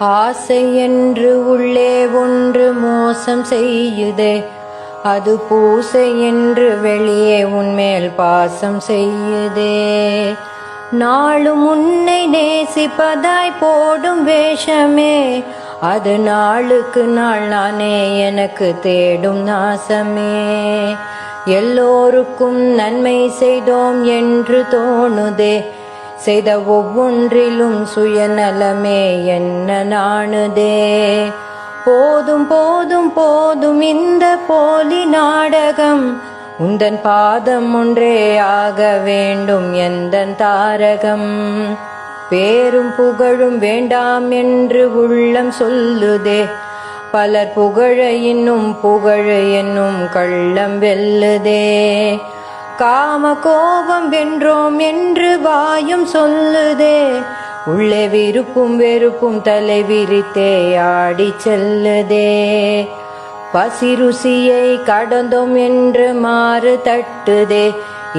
ஆசை என்று உள்ளே ஒன்று மோசம் செய்யுதே, அது பூசை என்று வெளியே உன்மேல் பாசம் செய்யுதே. நாளும் உன்னை நேசிப்பதாய் போடும் வேஷமே, அது நாளுக்கு நாள் நானே எனக்கு தேடும் நாசமே. எல்லோருக்கும் நன்மை செய்தோம் என்று தோணுதே, செய்த ஒவ்வொன்றிலும் சுயநலமே என்ன நாணுதே. போதும் போதும் போதும் இந்த போலி நாடகம், உந்தன் பாதம் ஒன்றே ஆக வேண்டும் எந்தன் தாரகம். பேரும் புகழும் வேண்டாம் என்று உள்ளம் சொல்லுதே, பலர் புகழ இன்னும் புகழ என்னும் கள்ளம் வெல்லுதே. காம கோபம் வென்றோம் என்று வாயும் சொல்லுதே, உள்ளே விருப்பும் வெறுப்பும் தலை விரித்தே ஆடி செல்லுதே. பசி ருசியை கடந்தோம் என்று மாறு தட்டுதே,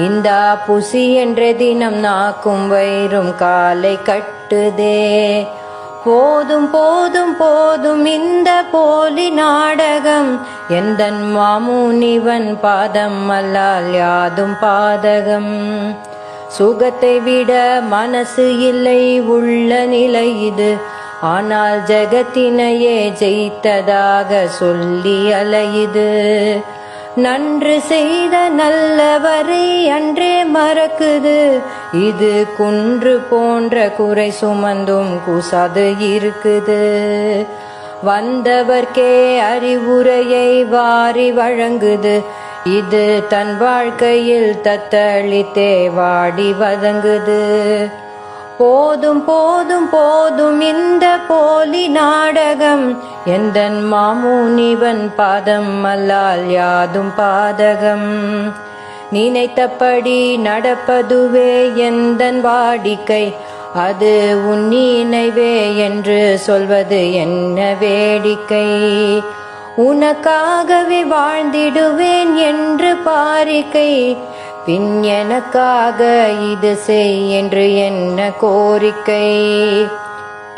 இந்த புசி என்ற தினம் நாக்கும் வயிறும் காலை கட்டுதே. போதும் போதும் போதும் இந்த போலி நாடகம், எந்தன் மாமுனிவன் பாதம் அல்லால் யாதும் பாதகம். சுகத்தை விட மனசு இல்லை உள்ள நிலை இது, ஆனால் ஜகத்தினையே ஜெயித்ததாக சொல்லி அலையுது. நன்று செய்த நல்லவரை அன்றே மறக்குது, இது குன்று போன்ற குறை சுமந்தும் கூசாது இருக்குது. வந்தவர்க்கே அறிவுரையை வாரி வழங்குது, இது தன் வாழ்க்கையில் தத்தளித்தே வாடி வதங்குது. போதும் போதும் போதும் இந்த போலி நாடகம், எந்தன் மாமுனிவன் பாதம் அல்லால் யாதும் பாதகம். நினைத்தபடி நடப்பதுவே எந்தன் வாடிக்கை, அது உன் நினைவே என்று சொல்வது என்ன வேடிக்கை. உனக்காகவே வாழ்ந்திடுவேன் என்று பாரிக்கை, பின் எனக்காக இது செய் என்று என்ன கோரிக்கை.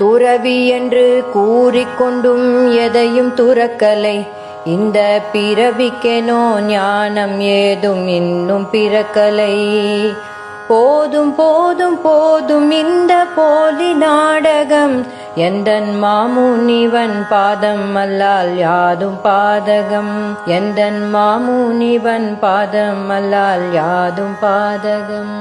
துறவி என்று கூறிக்கொண்டும் எதையும் துறக்கலை, இந்த பிறவிக்கெனோ ஞானம் ஏதும் இன்னும் பிறக்கலை. போதும் போதும் போதும் இந்த போலி நாடகம், எந்தன் மாமுனிவன் பாதம் அல்லால் யாதும் பாதகம். எந்தன் மாமுனிவன் பாதம் அல்லால் யாதும் பாதகம்.